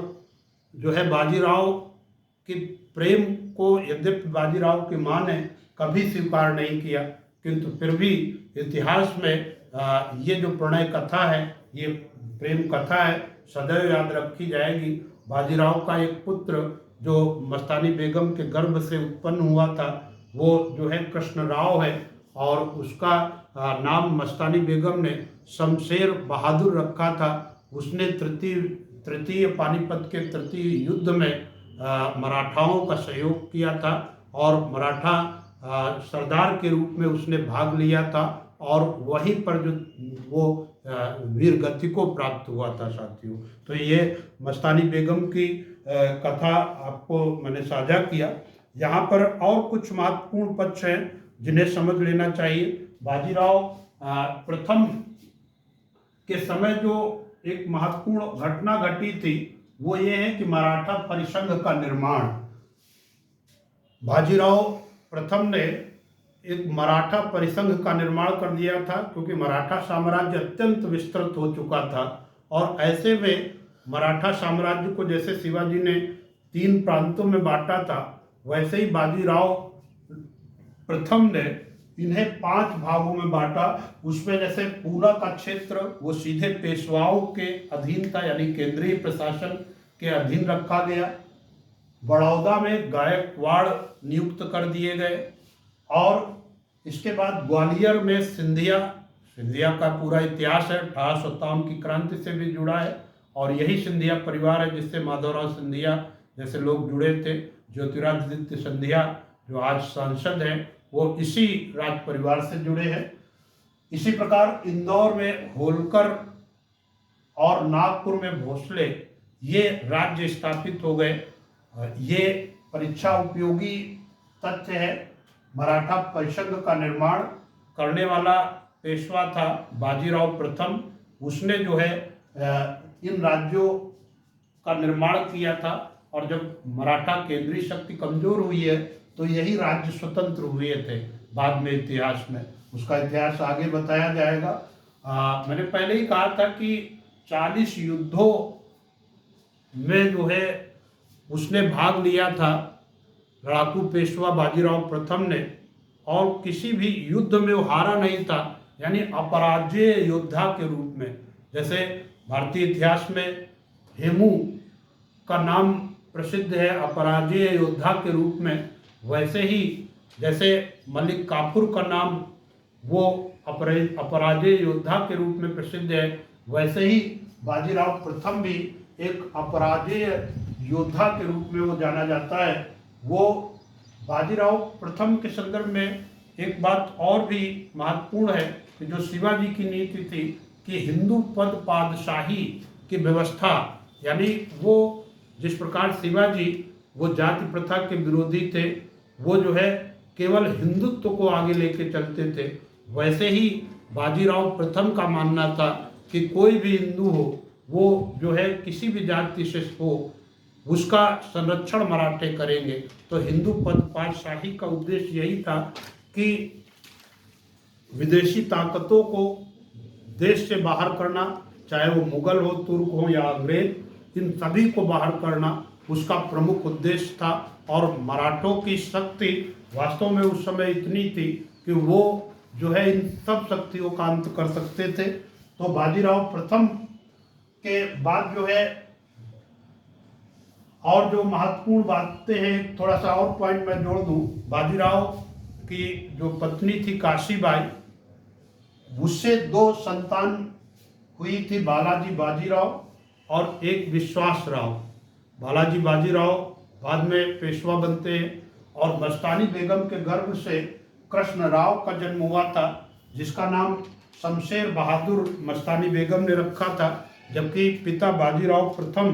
जो है बाजीराव के प्रेम को यद्यपि बाजीराव की माँ ने कभी स्वीकार नहीं किया, किंतु फिर भी इतिहास में ये जो प्रणय कथा है, ये प्रेम कथा है, सदैव याद रखी जाएगी। बाजीराव का एक पुत्र जो मस्तानी बेगम के गर्भ से उत्पन्न हुआ था वो जो है कृष्ण राव है और उसका नाम मस्तानी बेगम ने शमशेर बहादुर रखा था। उसने तृतीय पानीपत के तृतीय युद्ध में मराठाओं का सहयोग किया था और मराठा सरदार के रूप में उसने भाग लिया था और वहीं पर जो वो वीर गति को प्राप्त हुआ था साथियों। तो ये मस्तानी बेगम की कथा आपको मैंने साझा किया। यहाँ पर और कुछ महत्वपूर्ण पक्ष हैं जिन्हें समझ लेना चाहिए। बाजीराव प्रथम के समय जो एक महत्वपूर्ण घटना घटी थी वो ये है कि मराठा परिसंघ का निर्माण। बाजीराव प्रथम ने एक मराठा परिसंघ का निर्माण कर दिया था, क्योंकि मराठा साम्राज्य अत्यंत विस्तृत हो चुका था और ऐसे में मराठा साम्राज्य को जैसे शिवाजी ने 3 प्रांतों में बांटा था, वैसे ही बाजीराव प्रथम ने इन्हें 5 भागों में बांटा। उसमें जैसे पूना का क्षेत्र वो सीधे पेशवाओं के अधीन था, यानी केंद्रीय प्रशासन के अधीन रखा गया। बड़ौदा में गायकवाड़ नियुक्त कर दिए गए। और इसके बाद ग्वालियर में सिंधिया का पूरा इतिहास है, 1857 की क्रांति से भी जुड़ा है। और यही सिंधिया परिवार है जिससे माधवराव सिंधिया जैसे लोग जुड़े थे। ज्योतिरादित्य सिंधिया जो आज सांसद हैं वो इसी राज परिवार से जुड़े हैं। इसी प्रकार इंदौर में होलकर और नागपुर में भोसले ये राज्य स्थापित हो गए। ये परीक्षा उपयोगी तथ्य है। मराठा परिषद का निर्माण करने वाला पेशवा था बाजीराव प्रथम। उसने जो है इन राज्यों का निर्माण किया था। और जब मराठा केंद्रीय शक्ति कमजोर हुई है तो यही राज्य स्वतंत्र हुए थे बाद में इतिहास में। उसका इतिहास आगे बताया जाएगा। मैंने पहले ही कहा था कि 40 युद्धों में जो है उसने भाग लिया था लड़ाकू पेशवा बाजीराव प्रथम ने, और किसी भी युद्ध में वो हारा नहीं था, यानी अपराजेय योद्धा के रूप में। जैसे भारतीय इतिहास में हेमू का नाम प्रसिद्ध है अपराजेय योद्धा के रूप में, वैसे ही जैसे मलिक काफूर का नाम वो अपराजेय योद्धा के रूप में प्रसिद्ध है, वैसे ही बाजीराव प्रथम भी एक अपराजेय योद्धा के रूप में वो जाना जाता है। वो बाजीराव प्रथम के संदर्भ में एक बात और भी महत्वपूर्ण है कि जो शिवाजी की नीति थी कि हिंदू पद पादशाही की व्यवस्था, यानी वो जिस प्रकार शिवाजी वो जाति प्रथा के विरोधी थे, वो जो है केवल हिंदुत्व को आगे लेके चलते थे, वैसे ही बाजीराव प्रथम का मानना था कि कोई भी हिंदू हो वो जो है किसी भी जाति से हो उसका संरक्षण मराठे करेंगे। तो हिंदू पद पादशाही का उद्देश्य यही था कि विदेशी ताकतों को देश से बाहर करना, चाहे वो मुगल हो, तुर्क हो या अंग्रेज, इन सभी को बाहर करना उसका प्रमुख उद्देश्य था। और मराठों की शक्ति वास्तव में उस समय इतनी थी कि वो जो है इन सब शक्तियों का अंत कर सकते थे। तो बाजीराव प्रथम के बाद जो है और जो महत्वपूर्ण बातें हैं, थोड़ा सा और पॉइंट मैं जोड़ दूं। बाजीराव की जो पत्नी थी काशीबाई, उससे 2 संतान हुई थी, बालाजी बाजीराव और एक विश्वास राव। बालाजी बाजीराव बाद में पेशवा बनते हैं। और मस्तानी बेगम के गर्भ से कृष्ण राव का जन्म हुआ था, जिसका नाम शमशेर बहादुर मस्तानी बेगम ने रखा था, जबकि पिता बाजीराव प्रथम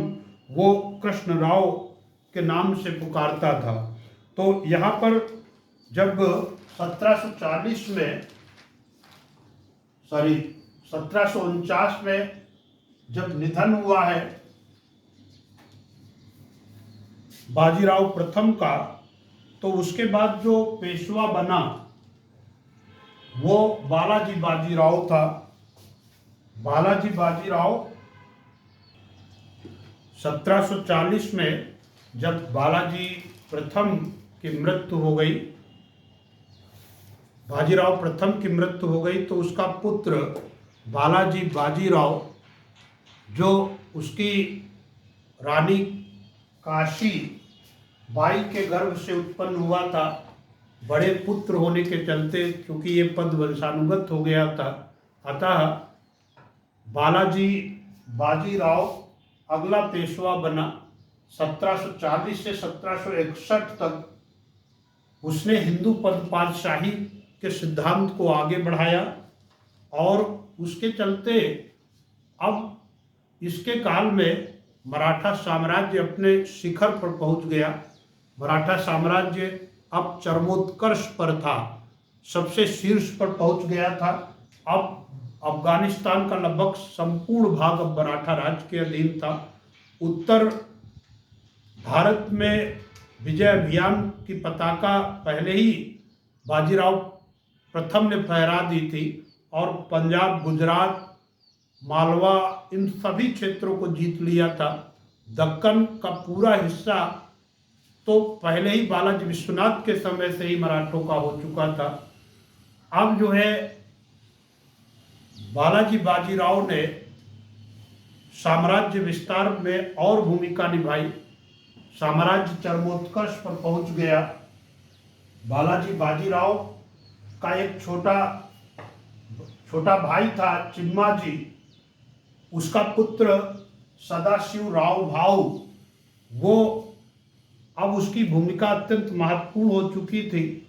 वो कृष्ण राव के नाम से पुकारता था। तो यहाँ पर जब 1749 में जब निधन हुआ है बाजीराव प्रथम का, तो उसके बाद जो पेशवा बना वो बालाजी बाजीराव था। बालाजी बाजीराव 1740 में जब बालाजी प्रथम की मृत्यु हो गई, बाजीराव प्रथम की मृत्यु हो गई, तो उसका पुत्र बालाजी बाजीराव जो उसकी रानी काशी बाई के गर्भ से उत्पन्न हुआ था, बड़े पुत्र होने के चलते क्योंकि ये पद वंशानुगत हो गया था, अतः बालाजी बाजीराव अगला पेशवा बना। 1740 से 1761 तक उसने हिंदू पद पातशाही के सिद्धांत को आगे बढ़ाया और उसके चलते अब इसके काल में मराठा साम्राज्य अपने शिखर पर पहुंच गया। मराठा साम्राज्य अब चरमोत्कर्ष पर था, सबसे शीर्ष पर पहुंच गया था। अब अफगानिस्तान का लगभग संपूर्ण भाग अब मराठा राज्य के अधीन था। उत्तर भारत में विजय अभियान की पताका पहले ही बाजीराव प्रथम ने फहरा दी थी और पंजाब, गुजरात, मालवा इन सभी क्षेत्रों को जीत लिया था। दक्कन का पूरा हिस्सा तो पहले ही बालाजी विश्वनाथ के समय से ही मराठों का हो चुका था। अब जो है बालाजी बाजीराव ने साम्राज्य विस्तार में और भूमिका निभाई। साम्राज्य चरमोत्कर्ष पर पहुंच गया। बालाजी बाजीराव का एक छोटा भाई था चिम्माजी, उसका पुत्र सदाशिव राव भाऊ, वो अब उसकी भूमिका अत्यंत महत्वपूर्ण हो चुकी थी।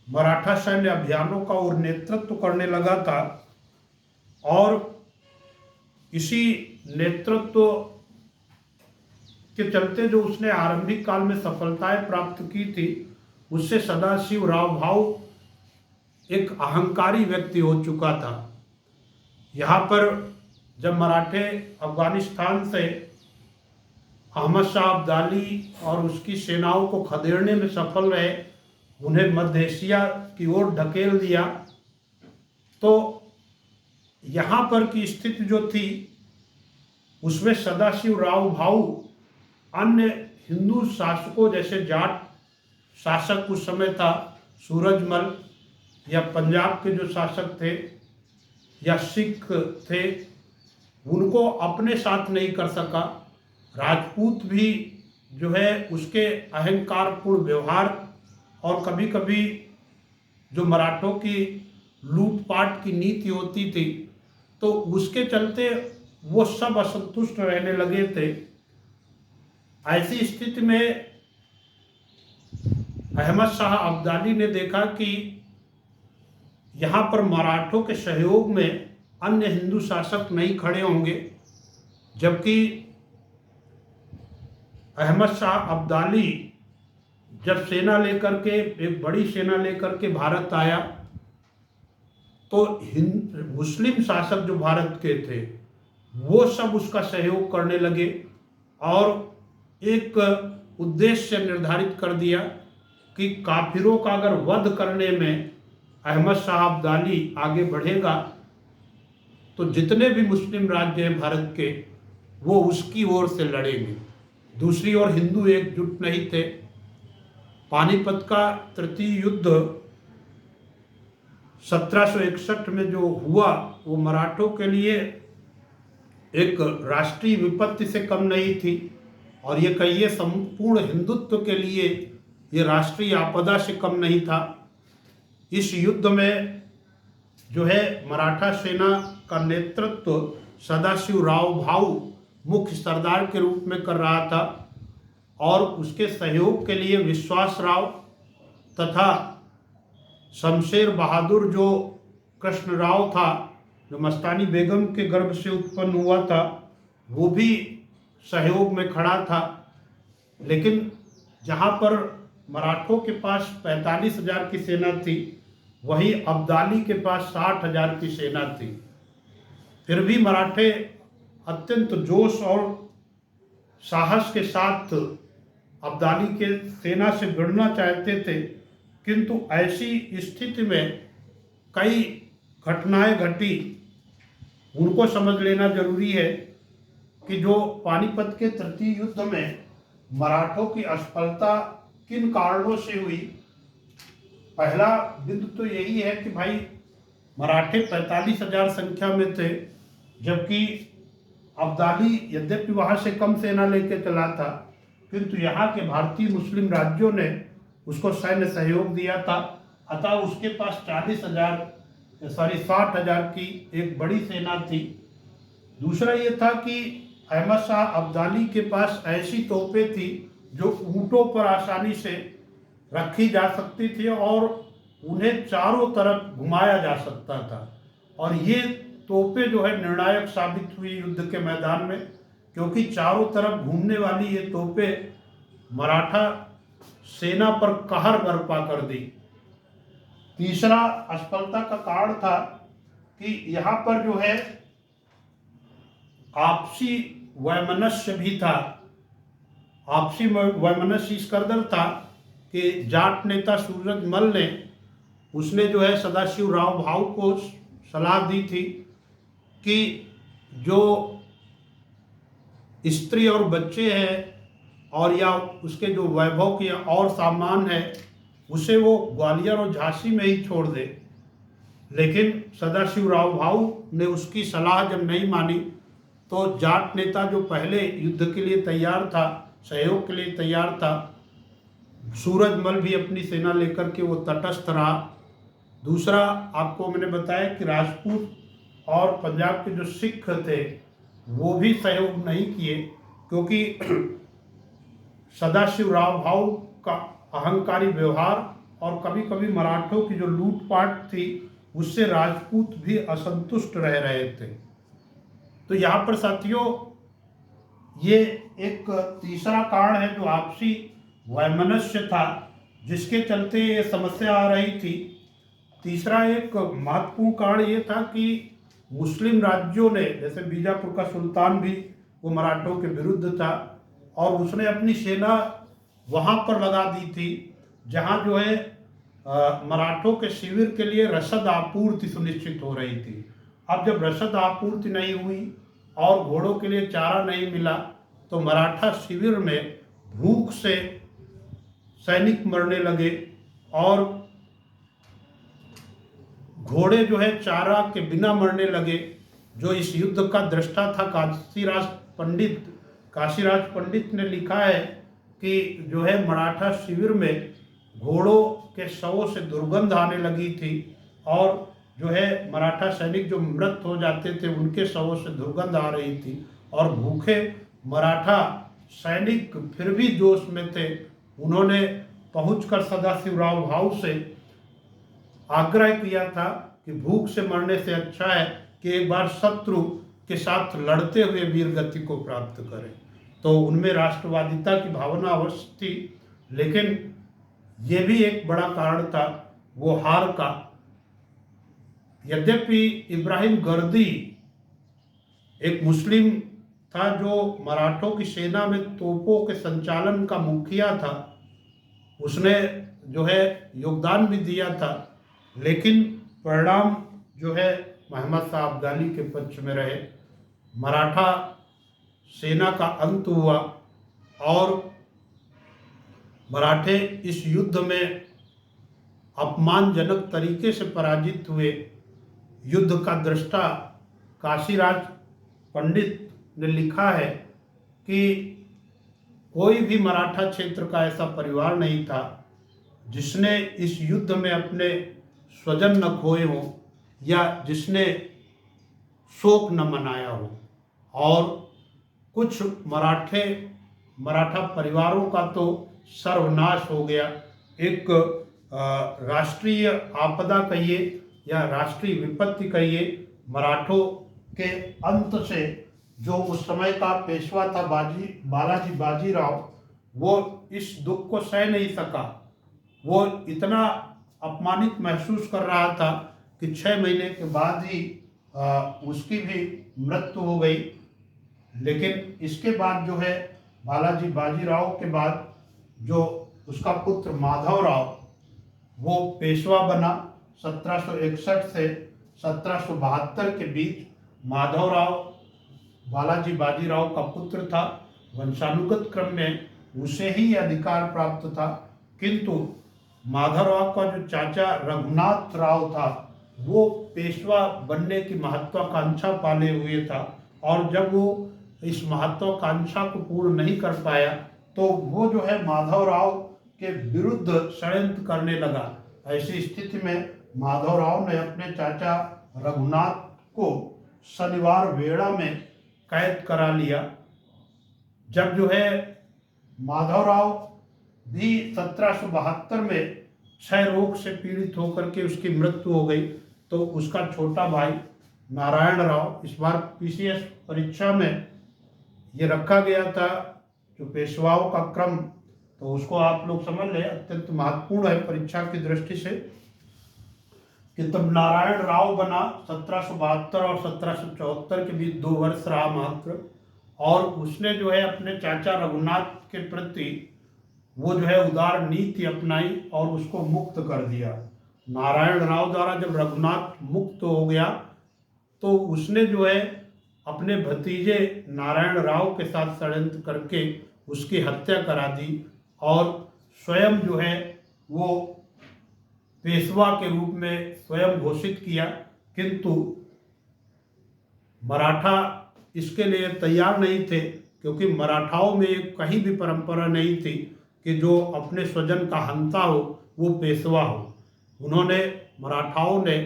मराठा सैन्य अभियानों का वो नेतृत्व करने लगा था और इसी नेतृत्व के चलते जो उसने आरंभिक काल में सफलताएं प्राप्त की थी, उससे सदाशिव राव भाऊ एक अहंकारी व्यक्ति हो चुका था। यहाँ पर जब मराठे अफगानिस्तान से अहमद शाह अब्दाली और उसकी सेनाओं को खदेड़ने में सफल रहे, उन्हें मध्य एशिया की ओर ढकेल दिया, तो यहाँ पर की स्थिति जो थी उसमें सदाशिव राव भाऊ अन्य हिंदू शासकों जैसे जाट शासक उस समय था सूरजमल, या पंजाब के जो शासक थे या सिख थे, उनको अपने साथ नहीं कर सका। राजपूत भी जो है उसके अहंकारपूर्ण व्यवहार और कभी कभी जो मराठों की लूटपाट की नीति होती थी, तो उसके चलते वो सब असंतुष्ट रहने लगे थे। ऐसी स्थिति में अहमद शाह अब्दाली ने देखा कि यहाँ पर मराठों के सहयोग में अन्य हिंदू शासक नहीं खड़े होंगे, जबकि अहमद शाह अब्दाली जब सेना लेकर के, एक बड़ी सेना लेकर के भारत आया, तो मुस्लिम शासक जो भारत के थे वो सब उसका सहयोग करने लगे और एक उद्देश्य निर्धारित कर दिया कि काफिरों का अगर वध करने में अहमद शाह अब्दाली आगे बढ़ेगा तो जितने भी मुस्लिम राज्य हैं भारत के, वो उसकी ओर से लड़ेंगे। दूसरी ओर हिंदू एकजुट नहीं थे। पानीपत का तृतीय युद्ध 1761 में जो हुआ, वो मराठों के लिए एक राष्ट्रीय विपत्ति से कम नहीं थी, और ये कहिए संपूर्ण हिंदुत्व के लिए ये राष्ट्रीय आपदा से कम नहीं था। इस युद्ध में जो है मराठा सेना का नेतृत्व सदाशिव राव भाऊ मुख्य सरदार के रूप में कर रहा था, और उसके सहयोग के लिए विश्वास राव तथा शमशेर बहादुर जो कृष्ण राव था, जो मस्तानी बेगम के गर्भ से उत्पन्न हुआ था, वो भी सहयोग में खड़ा था। लेकिन जहाँ पर मराठों के पास 45,000 की सेना थी, वहीं अब्दाली के पास 60,000 की सेना थी। फिर भी मराठे अत्यंत जोश और साहस के साथ अब्दाली के सेना से भिड़ना चाहते थे, किंतु ऐसी स्थिति में कई घटनाएं घटी। उनको समझ लेना जरूरी है कि जो पानीपत के तृतीय युद्ध में मराठों की असफलता किन कारणों से हुई। पहला बिंदु तो यही है कि भाई मराठे 45,000 संख्या में थे, जबकि अब्दाली यद्यपि वहाँ से कम सेना लेके चला था, किंतु यहाँ के भारतीय मुस्लिम राज्यों ने उसको सैन्य सहयोग दिया था। अतः उसके पास 60,000 की एक बड़ी सेना थी। दूसरा ये था कि अहमद शाह अब्दाली के पास ऐसी तोपें थी जो ऊंटों पर आसानी से रखी जा सकती थी और उन्हें चारों तरफ घुमाया जा सकता था, और ये तोपें जो है निर्णायक साबित हुई युद्ध के मैदान में, क्योंकि चारों तरफ घूमने वाली ये तोपें मराठा सेना पर कहर बरपा कर दी। तीसरा असफलता का कारण था कि यहाँ पर जो है आपसी वैमनस्य भी था। आपसी वैमनस्य इस कदर था कि जाट नेता सूरजमल ने, उसने जो है सदाशिव राव भाऊ को सलाह दी थी कि जो स्त्री और बच्चे हैं और या उसके जो वैभव की और सामान है, उसे वो ग्वालियर और झांसी में ही छोड़ दे। लेकिन सदाशिवराव भाऊ ने उसकी सलाह जब नहीं मानी तो जाट नेता जो पहले युद्ध के लिए तैयार था, सहयोग के लिए तैयार था, सूरजमल भी अपनी सेना लेकर के वो तटस्थ रहा। दूसरा आपको मैंने बताया कि राजपूत और पंजाब के जो सिख थे वो भी सहयोग नहीं किए, क्योंकि सदाशिवराव भाऊ का अहंकारी व्यवहार और कभी कभी मराठों की जो लूटपाट थी उससे राजपूत भी असंतुष्ट रह रहे थे। तो यहाँ पर साथियों ये एक तीसरा कारण है जो आपसी वैमनस्य था, जिसके चलते ये समस्या आ रही थी। तीसरा एक महत्वपूर्ण कारण ये था कि मुस्लिम राज्यों ने, जैसे बीजापुर का सुल्तान भी वो मराठों के विरुद्ध था और उसने अपनी सेना वहाँ पर लगा दी थी जहाँ जो है मराठों के शिविर के लिए रसद आपूर्ति सुनिश्चित हो रही थी। अब जब रसद आपूर्ति नहीं हुई और घोड़ों के लिए चारा नहीं मिला तो मराठा शिविर में भूख से सैनिक मरने लगे और घोड़े जो है चारा के बिना मरने लगे। जो इस युद्ध का दृष्टा था काशीराज पंडित ने लिखा है कि जो है मराठा शिविर में घोड़ों के शवों से दुर्गंध आने लगी थी और जो है मराठा सैनिक जो मृत हो जाते थे उनके शवों से दुर्गंध आ रही थी और भूखे मराठा सैनिक फिर भी जोश में थे। उन्होंने पहुंचकर सदाशिवराव भाऊ से आग्रह किया था कि भूख से मरने से अच्छा है कि एक बार शत्रु के साथ लड़ते हुए वीर गति को प्राप्त करें। तो उनमें राष्ट्रवादिता की भावना अवश्य थी, लेकिन ये भी एक बड़ा कारण था वो हार का। यद्यपि इब्राहिम गर्दी एक मुस्लिम था जो मराठों की सेना में तोपों के संचालन का मुखिया था, उसने जो है योगदान भी दिया था, लेकिन परिणाम जो है मोहम्मद शाह अब्दाली के पक्ष में रहे। मराठा सेना का अंत हुआ और मराठे इस युद्ध में अपमानजनक तरीके से पराजित हुए। युद्ध का दृष्टा काशीराज पंडित ने लिखा है कि कोई भी मराठा क्षेत्र का ऐसा परिवार नहीं था जिसने इस युद्ध में अपने स्वजन न खोए हों या जिसने शोक न मनाया हो। और कुछ मराठा परिवारों का तो सर्वनाश हो गया। एक राष्ट्रीय आपदा कहिए या राष्ट्रीय विपत्ति कहिए, मराठों के अंत से जो उस समय का पेशवा था बालाजी बाजीराव, वो इस दुख को सह नहीं सका। वो इतना अपमानित महसूस कर रहा था कि 6 महीने के बाद ही उसकी भी मृत्यु हो गई। लेकिन इसके बाद जो है बालाजी बाजीराव के बाद जो उसका पुत्र माधवराव वो पेशवा बना। 1761 से 1772 के बीच माधवराव बालाजी बाजीराव का पुत्र था। वंशानुगत क्रम में उसे ही अधिकार प्राप्त था, किंतु माधवराव का जो चाचा रघुनाथ राव था वो पेशवा बनने की महत्वाकांक्षा पाले हुए था और जब वो इस महत्वाकांक्षा को पूर्ण नहीं कर पाया तो वो जो है माधवराव के विरुद्ध षड्यंत्र करने लगा। ऐसी स्थिति में माधवराव ने अपने चाचा रघुनाथ को शनिवार वेड़ा में कैद करा लिया। जब जो है माधवराव भी 1772 में क्षय रोग से पीड़ित होकर के उसकी मृत्यु हो गई, तो उसका छोटा भाई नारायण राव, इस बार पीसीएस परीक्षा में ये रखा गया था जो पेशवाओं का क्रम, तो उसको आप लोग समझ लें, अत्यंत महत्वपूर्ण है परीक्षा की दृष्टि से कि तब नारायण राव बना। 1772 और 1774 के बीच 2 वर्ष रहा मात्र, और उसने जो है अपने चाचा रघुनाथ के प्रति वो जो है उदार नीति अपनाई और उसको मुक्त कर दिया। नारायण राव द्वारा जब रघुनाथ मुक्त हो गया तो उसने जो है अपने भतीजे नारायण राव के साथ षड्यंत्र करके उसकी हत्या करा दी और स्वयं जो है वो पेशवा के रूप में स्वयं घोषित किया, किंतु मराठा इसके लिए तैयार नहीं थे, क्योंकि मराठाओं में कहीं भी परंपरा नहीं थी कि जो अपने स्वजन का हंता हो वो पेशवा हो। उन्होंने मराठाओं ने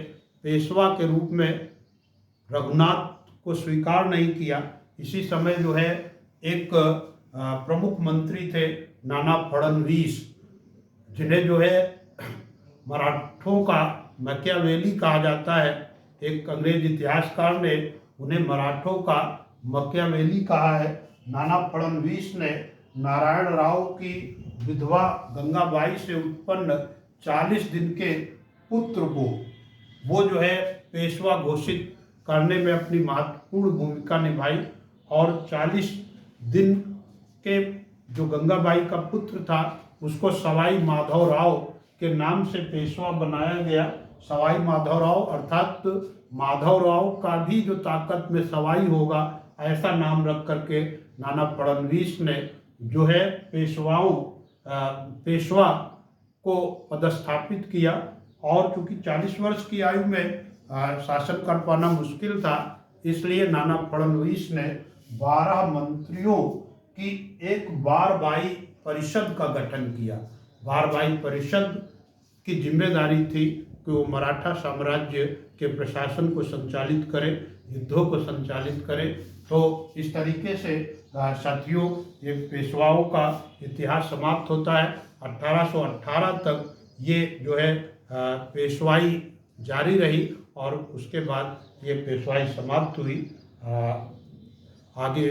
पेशवा के रूप में रघुनाथ को स्वीकार नहीं किया। इसी समय जो है एक प्रमुख मंत्री थे नाना फड़नवीस, जिन्हें जो है मराठों का मैकियावेली कहा जाता है। एक अंग्रेज इतिहासकार ने उन्हें मराठों का मैकियावेली कहा है। नाना फड़नवीस ने नारायण राव की विधवा गंगाबाई से उत्पन्न 40 दिन के पुत्र को वो जो है पेशवा घोषित करने में अपनी महत्वपूर्ण भूमिका निभाई, और 40 दिन के जो गंगाबाई का पुत्र था उसको सवाई माधवराव के नाम से पेशवा बनाया गया। सवाई माधवराव अर्थात माधवराव का भी जो ताकत में सवाई होगा, ऐसा नाम रख करके नाना फड़नवीस ने जो है पेशवा को पदस्थापित किया। और चूंकि 40 वर्ष की आयु में शासन कर पाना मुश्किल था, इसलिए नाना फड़नवीस ने 12 मंत्रियों की एक बारबाई परिषद का गठन किया। बारबाई परिषद की जिम्मेदारी थी कि वो मराठा साम्राज्य के प्रशासन को संचालित करे, युद्धों को संचालित करे। तो इस तरीके से साथियों ये पेशवाओं का इतिहास समाप्त होता है। 1818 तक ये जो है पेशवाई जारी रही, और उसके बाद ये पेशवाई समाप्त हुई। आगे